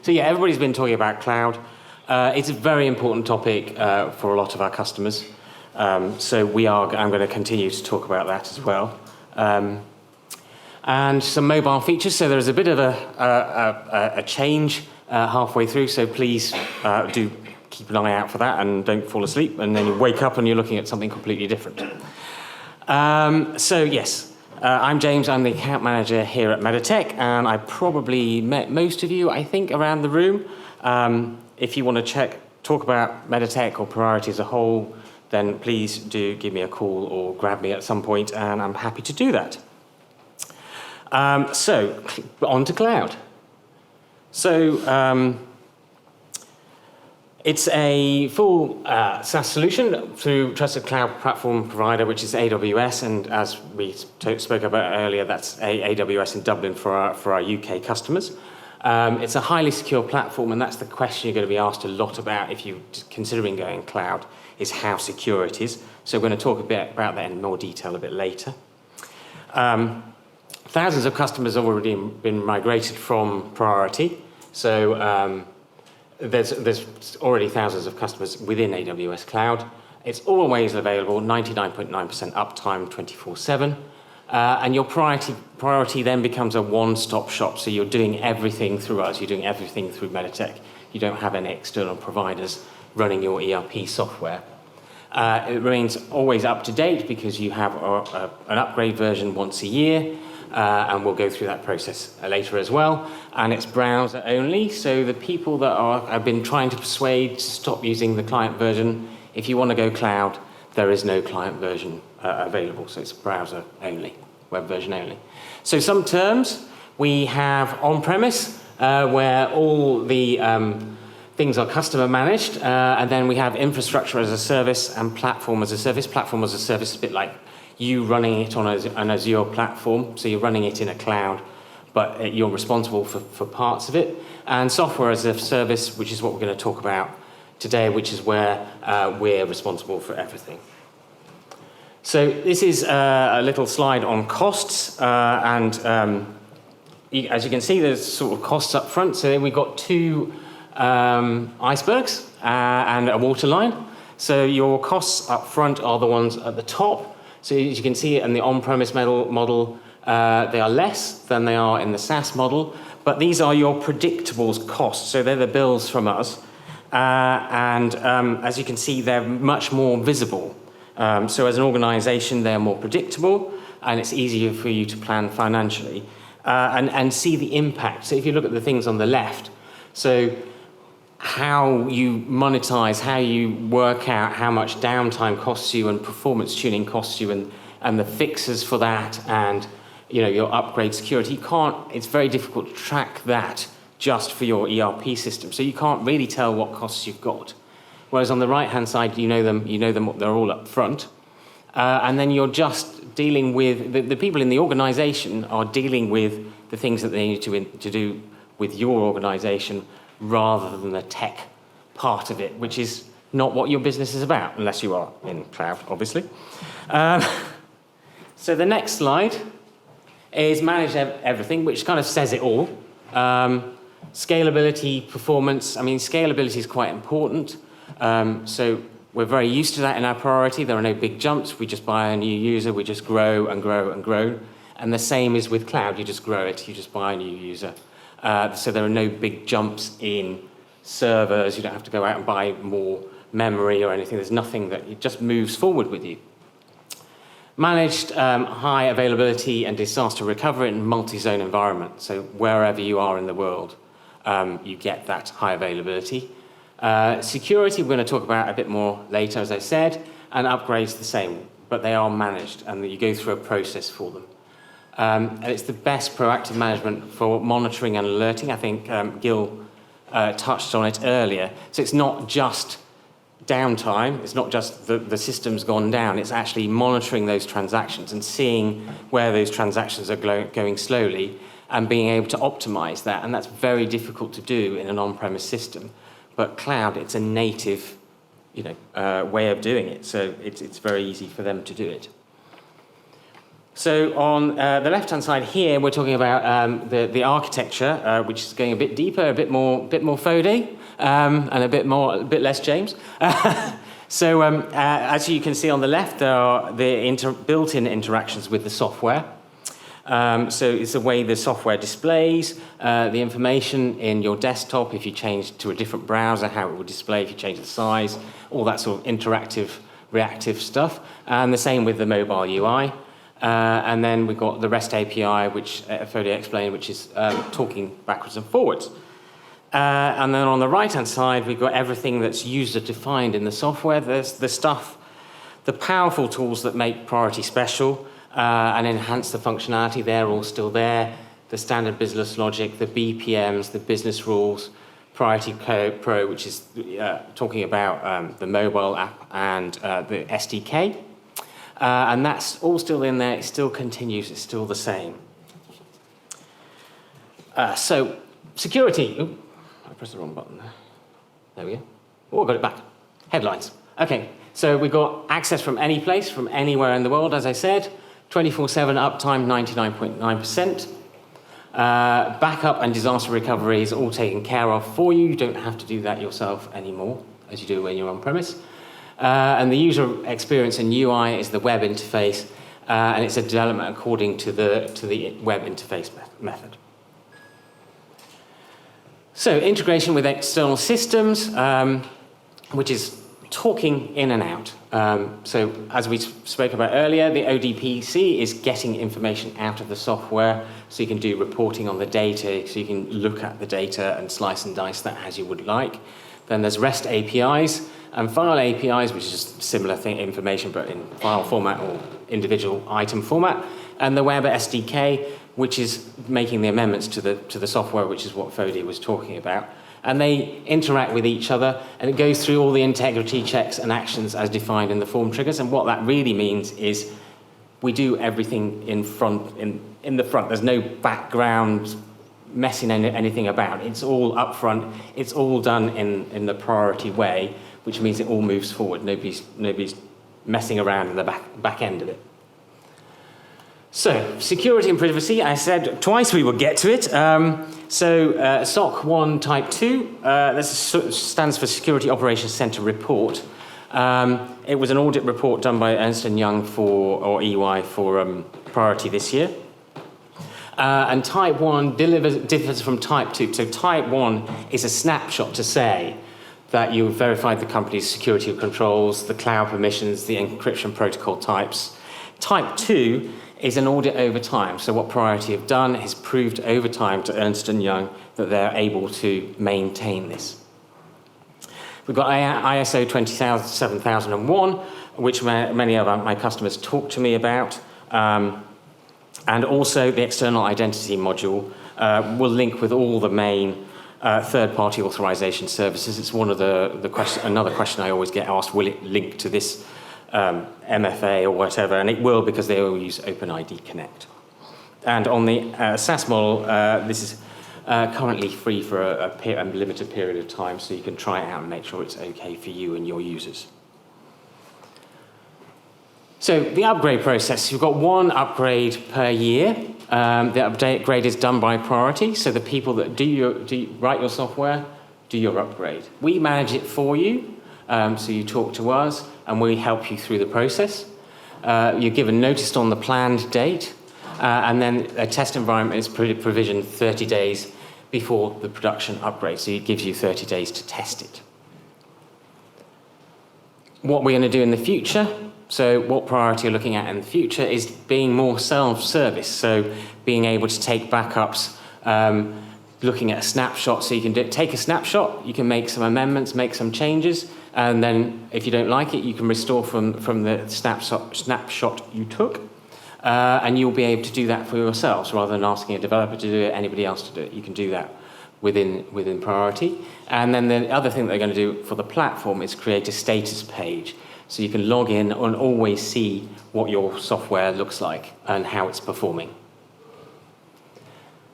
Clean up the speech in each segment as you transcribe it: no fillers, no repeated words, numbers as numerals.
So yeah, everybody's been talking about cloud. It's a very important topic for a lot of our customers. So I'm going to continue to talk about that as well. And some mobile features. So there's a bit of a change halfway through. So please do keep an eye out for that and don't fall asleep. And then you wake up and you're looking at something completely different. So yes. I'm James, I'm the account manager here at Meditech, and I probably met most of you, I think, around the room. If you want to talk about Meditech or Priority as a whole, then please do give me a call or grab me at some point, and I'm happy to do that. So, on to cloud. So, it's a full SaaS solution through trusted cloud platform provider, which is AWS, and as we spoke about earlier, that's AWS in Dublin for our UK customers. It's a highly secure platform, and that's the question you're going to be asked a lot about if you're considering going cloud, is how secure it is. So we're going to talk a bit about that in more detail a bit later. Thousands of customers have already been migrated from Priority, so there's already thousands of customers within AWS Cloud. It's always available, 99.9% uptime, 24/7. And your priority then becomes a one-stop shop. So you're doing everything through us. You're doing everything through Meditech. You don't have any external providers running your ERP software. It remains always up to date because you have an upgrade version once a year. And we'll go through that process later as well. And it's browser only, so the people that have been trying to persuade to stop using the client version, if you want to go cloud, there is no client version available, so it's browser only, web version only. So some terms, we have on-premise, where all the things are customer managed, and then we have infrastructure as a service and platform as a service. Platform as a service is a bit like you running it on an Azure platform, so you're running it in a cloud, but you're responsible for parts of it. And software as a service, which is what we're going to talk about today, which is where we're responsible for everything. So this is a little slide on costs, and as you can see, there's sort of costs up front. So we've got two icebergs and a waterline. So your costs up front are the ones at the top. So as you can see in the on-premise model, they are less than they are in the SaaS model, but these are your predictable costs. So they're the bills from us. And as you can see, they're much more visible. So as an organization, they're more predictable, and it's easier for you to plan financially and see the impact. So if you look at the things on the left, so how you monetize, how you work out how much downtime costs you and performance tuning costs you and the fixes for that and your upgrade security, it's very difficult to track that just for your ERP system. So you can't really tell what costs you've got. Whereas on the right-hand side, you know them, they're all up front. And then you're just dealing with, the people in the organization are dealing with the things that they need to do with your organization rather than the tech part of it, which is not what your business is about, unless you are in cloud, obviously. So the next slide is manage everything, which kind of says it all. Scalability, performance. I mean, scalability is quite important. So we're very used to that in our Priority. There are no big jumps. We just buy a new user. We just grow and grow and grow. And the same is with cloud. You just grow it. You just buy a new user. So there are no big jumps in servers. You don't have to go out and buy more memory or anything. There's nothing that it just moves forward with you. Managed high availability and disaster recovery in multi-zone environment. So wherever you are in the world, you get that high availability. Security, we're going to talk about a bit more later, as I said, and upgrades the same, but they are managed, and you go through a process for them. And it's the best proactive management for monitoring and alerting. I think Gil touched on it earlier. So it's not just downtime, it's not just the system's gone down, it's actually monitoring those transactions and seeing where those transactions are going slowly and being able to optimize that. And that's very difficult to do in an on-premise system. But cloud, it's a native way of doing it. So it's very easy for them to do it. So on the left-hand side here, we're talking about the architecture, which is going a bit deeper, a bit more FODE, and a bit less James. So as you can see on the left, there are the built-in interactions with the software. So it's the way the software displays the information in your desktop. If you change to a different browser, how it will display. If you change the size, all that sort of interactive, reactive stuff. And the same with the mobile UI. And then we've got the REST API, which FODE explained, which is talking backwards and forwards. And then on the right-hand side, we've got everything that's user-defined in the software. There's the stuff, the powerful tools that make Priority special and enhance the functionality. They're all still there. The standard business logic, the BPMs, the business rules, Priority Pro, which is talking about the mobile app and the SDK. And that's all still in there. It still continues. It's still the same. So security. Ooh, I pressed the wrong button there. There we go. Oh, I got it back. Headlines. Okay, so we've got access from any place, from anywhere in the world, as I said. 24/7 uptime, 99.9%. Backup and disaster recovery is all taken care of for you. You don't have to do that yourself anymore, as you do when you're on premise. And the user experience and UI is the web interface, and it's a development according to the web interface method. So integration with external systems, which is talking in and out. So as we spoke about earlier, the ODPC is getting information out of the software, so you can do reporting on the data, so you can look at the data and slice and dice that as you would like. Then there's REST APIs and file APIs, which is just similar information but in file format or individual item format. And the Web SDK, which is making the amendments to the software, which is what FODE was talking about. And they interact with each other, and it goes through all the integrity checks and actions as defined in the form triggers. And what that really means is we do everything in the front. There's no background messing anything about. It's all up front. It's all done in the priority way, which means it all moves forward. Nobody's messing around in the back end of it. So, security and privacy, I said twice we would get to it. SOC 1 Type 2, this stands for Security Operations Center Report. It was an audit report done by Ernst & Young or EY for Priority this year. And Type 1 differs from Type 2. So Type 1 is a snapshot to say that you've verified the company's security controls, the cloud permissions, the encryption protocol types. Type 2 is an audit over time. So what Priority have done is proved over time to Ernst & Young that they're able to maintain this. We've got ISO 27001, which many of my customers talk to me about. And also the external identity module will link with all the main third-party authorization services. It's one of another question I always get asked, will it link to this MFA or whatever? And it will, because they all use OpenID Connect. And on the SaaS model, this is currently free for a limited period of time, so you can try it out and make sure it's okay for you and your users. So the upgrade process, you've got one upgrade per year. The upgrade is done by Priority, so the people that write your software do your upgrade. We manage it for you, so you talk to us and we help you through the process. You're given notice on the planned date, and then a test environment is provisioned 30 days before the production upgrade, so it gives you 30 days to test it. What we're going to do in the future, so what Priority are looking at in the future is being more self-service, so being able to take backups, looking at a snapshot, so you can take a snapshot, you can make some amendments, make some changes, and then if you don't like it, you can restore from the snapshot you took, and you'll be able to do that for yourselves rather than asking a developer to do it, anybody else to do it. You can do that within Priority. And then the other thing they're going to do for the platform is create a status page, so you can log in and always see what your software looks like and how it's performing.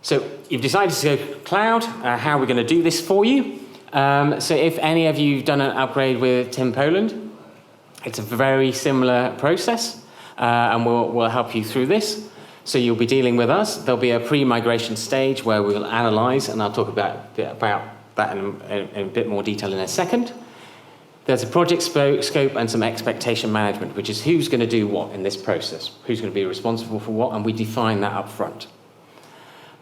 So you've decided to go cloud. How are we going to do this for you? So if any of you have done an upgrade with Tim Poland, it's a very similar process. and we'll help you through this. So you'll be dealing with us. There'll be a pre-migration stage where we'll analyze, and I'll talk about that in a bit more detail in a second. There's a project scope and some expectation management, which is who's going to do what in this process, who's going to be responsible for what, and we define that up front.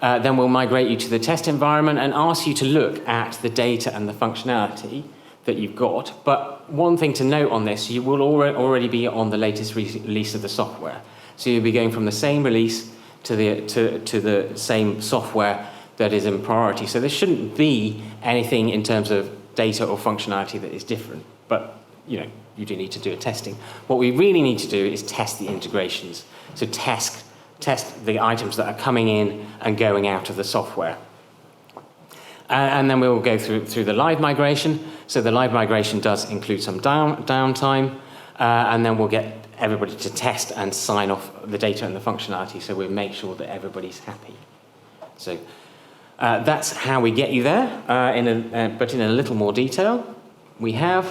Then we'll migrate you to the test environment and ask you to look at the data and the functionality that you've got. But one thing to note on this, you will already be on the latest release of the software. So you'll be going from the same release to the same software that is in priority. So there shouldn't be anything in terms of data or functionality that is different, but you do need to do a testing. What we really need to do is test the integrations. So test the items that are coming in and going out of the software. And then we'll go through the live migration. So the live migration does include some downtime, and then we'll get everybody to test and sign off the data and the functionality, so we'll make sure that everybody's happy. So that's how we get you there, but in a little more detail. We have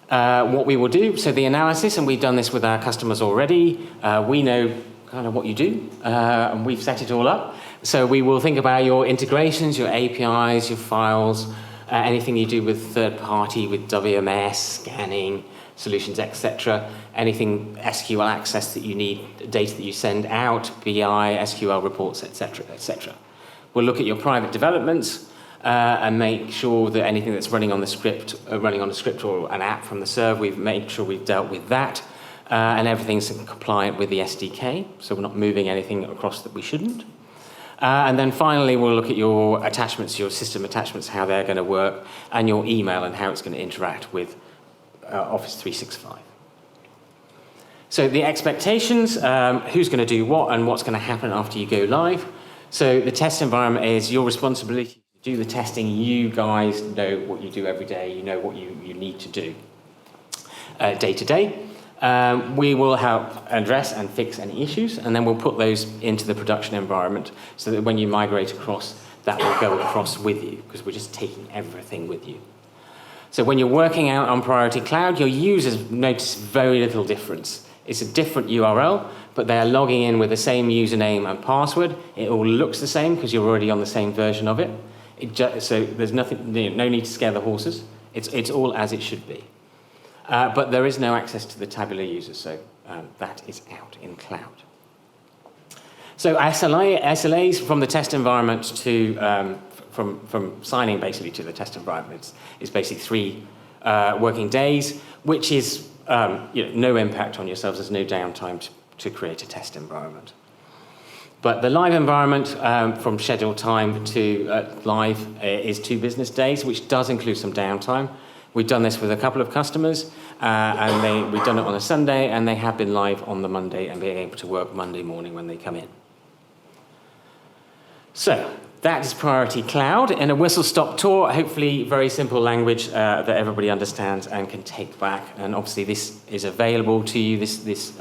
what we will do, so the analysis, and we've done this with our customers already. We know kind of what you do, and we've set it all up. So we will think about your integrations, your APIs, your files, anything you do with third party, with WMS, scanning, solutions, etc. Anything SQL access that you need, data that you send out, BI, SQL reports, etc., etc. We'll look at your private developments and make sure that anything that's running on the script or an app from the server, we've made sure we've dealt with that, and everything's compliant with the SDK, so we're not moving anything across that we shouldn't. And then finally, we'll look at your attachments, your system attachments, how they're going to work, and your email and how it's going to interact with Office 365. So the expectations, who's going to do what and what's going to happen after you go live. So the test environment is your responsibility to do the testing. You guys know what you do every day. You know what you need to do day to day. We will help address and fix any issues, and then we'll put those into the production environment so that when you migrate across, that will go across with you, because we're just taking everything with you. So when you're working out on Priority Cloud, your users notice very little difference. It's a different URL, but they are logging in with the same username and password. It all looks the same because you're already on the same version of it. So there's nothing, no need to scare the horses. It's all as it should be. But there is no access to the tabular users, so that is out in cloud. So SLAs from the test environment to from signing basically to the test environment is basically 3 working days, which is no impact on yourselves. There's no downtime to create a test environment. But the live environment from scheduled time to live is 2 business days, which does include some downtime. We've done this with a couple of customers, and we've done it on a Sunday, and they have been live on the Monday and being able to work Monday morning when they come in. So that is Priority Cloud in a whistle-stop tour, hopefully very simple language that everybody understands and can take back. And obviously this is available to you. This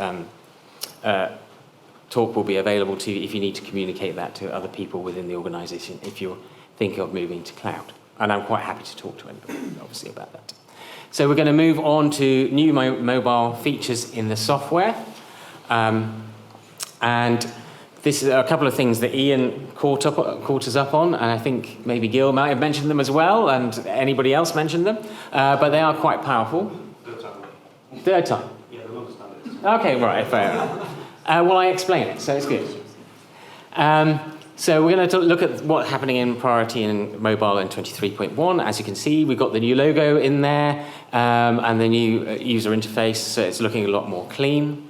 talk will be available to you if you need to communicate that to other people within the organization if you're thinking of moving to cloud. And I'm quite happy to talk to anybody, obviously, about that. So we're going to move on to new mobile features in the software. And this is a couple of things that Ian caught us up on, and I think maybe Gil might have mentioned them as well, and anybody else mentioned them. But they are quite powerful. Third time? Yeah, the longest time. Okay, right, fair enough. Well, I explain it, so it's good. So we're going to look at what's happening in Priority and Mobile in 23.1. As you can see, we've got the new logo in there and the new user interface, so it's looking a lot more clean.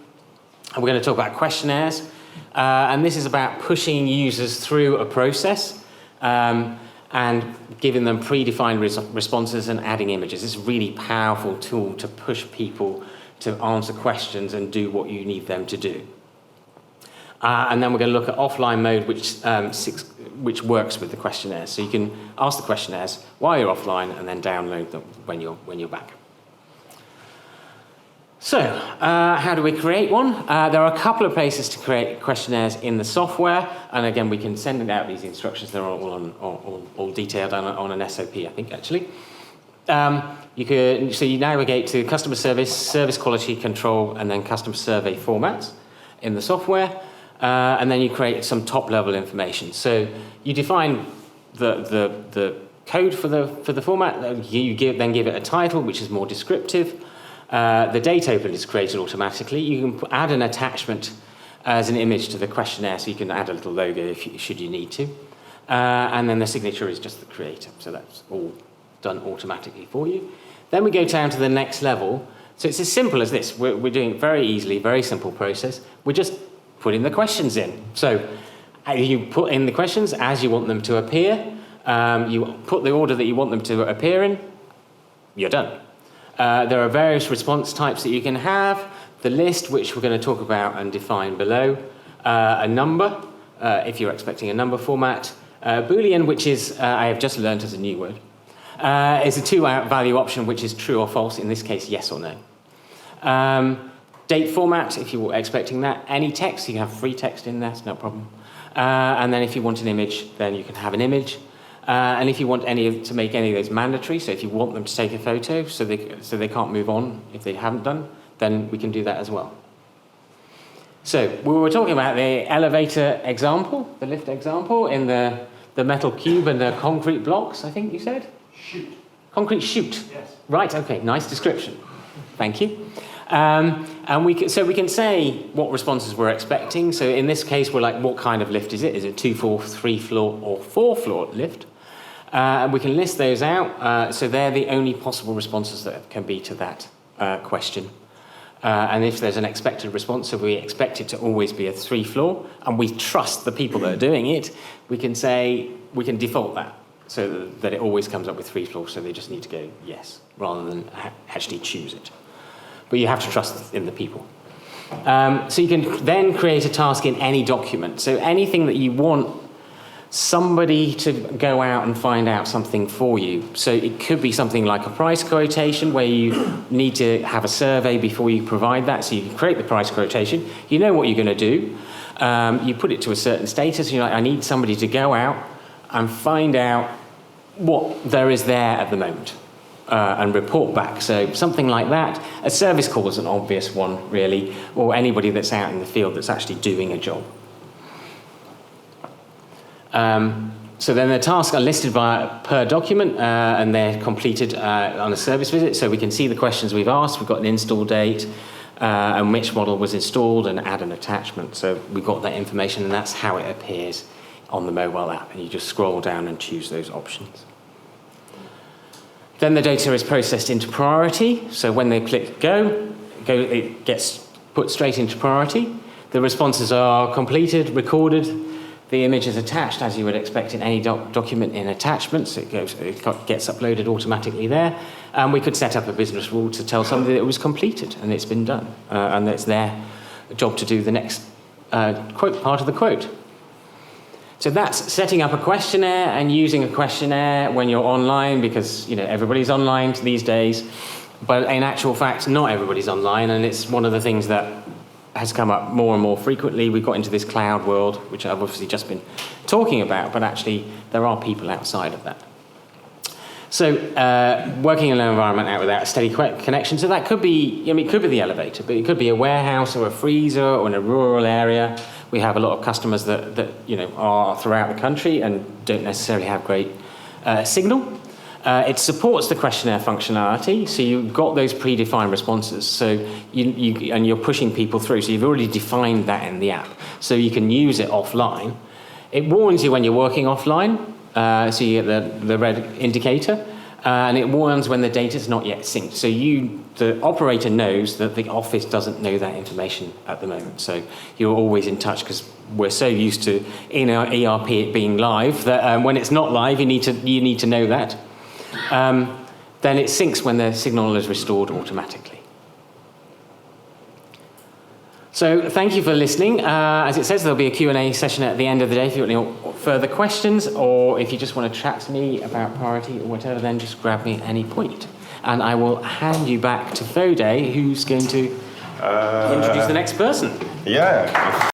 And we're going to talk about questionnaires. And this is about pushing users through a process and giving them predefined responses and adding images. It's a really powerful tool to push people to answer questions and do what you need them to do. And then we're going to look at offline mode, which works with the questionnaires. So you can ask the questionnaires while you're offline and then download them when you're back. So how do we create one? There are a couple of places to create questionnaires in the software. And again, we can send out these instructions. They're all detailed on an SOP, I think, actually. So you navigate to customer service, service quality control, and then customer survey formats in the software, and then you create some top-level information. So you define the code for the format. You then give it a title, which is more descriptive. The date open is created automatically. You can add an attachment as an image to the questionnaire, so you can add a little logo should you need to. And then the signature is just the creator, so that's all done automatically for you. Then we go down to the next level. So it's as simple as this. We're doing it very easily, very simple process. We're just putting the questions in. So you put in the questions as you want them to appear. You put the order that you want them to appear in. You're done. There are various response types that you can have. The list, which we're going to talk about and define below. A number, if you're expecting a number format. Boolean, which is, I have just learned as a new word, is a two-value option, which is true or false, in this case, yes or no. Date format, if you're expecting that. Any text, you can have free text in there, it's no problem. And then if you want an image, then you can have an image. And if you want to make any of those mandatory, so if you want them to take a photo so they can't move on if they haven't done, then we can do that as well. So we were talking about the elevator example, the lift example, in the metal cube and the concrete blocks, I think you said? Chute. Concrete chute. Yes. Right, okay, nice description. Thank you. And we can say what responses we're expecting. So in this case, we're like, what kind of lift is it? Is it 2-floor, 3-floor, or 4-floor lift? And we can list those out. So they're the only possible responses that can be to that question. And if there's an expected response, so we expect it to always be a 3-floor, and we trust the people that are doing it, we can default that so that it always comes up with 3 floors, so they just need to go yes, rather than actually choose it. But you have to trust in the people. So you can then create a task in any document. So anything that you want somebody to go out and find out something for you. So it could be something like a price quotation where you need to have a survey before you provide that. So you can create the price quotation. You know what you're going to do. You put it to a certain status. And you're like, I need somebody to go out and find out what there is there at the moment and report back. So something like that. A service call is an obvious one, really, or anybody that's out in the field that's actually doing a job. So then the tasks are listed per document and they're completed on a service visit. So we can see the questions we've asked. We've got an install date and which model was installed and add an attachment. So we've got that information and that's how it appears on the mobile app. And you just scroll down and choose those options. Then the data is processed into Priority. So when they click go, it gets put straight into Priority. The responses are completed, recorded. The image is attached as you would expect in any document in attachments. It gets uploaded automatically there. And we could set up a business rule to tell somebody that it was completed and it's been done. And it's their job to do the next quote part of the quote. So that's setting up a questionnaire and using a questionnaire when you're online because everybody's online these days. But in actual fact, not everybody's online. And it's one of the things that has come up more and more frequently. We've got into this cloud world, which I've obviously just been talking about, but actually there are people outside of that. So working in an environment out without a steady connection, so that could be, it could be the elevator, but it could be a warehouse or a freezer or in a rural area. We have a lot of customers that are throughout the country and don't necessarily have great signal. It supports the questionnaire functionality, so you've got those predefined responses. So and you're pushing people through. So you've already defined that in the app, so you can use it offline. It warns you when you're working offline, so you get the red indicator, and it warns when the data's not yet synced. So the operator knows that the office doesn't know that information at the moment. So you're always in touch because we're so used to in our ERP it being live that when it's not live, you need to know that. Then it syncs when the signal is restored automatically. So thank you for listening. As it says, there'll be a Q&A session at the end of the day if you want any further questions, or if you just want to chat to me about Priority or whatever, then just grab me at any point. And I will hand you back to Fode, who's going to introduce the next person. Yeah.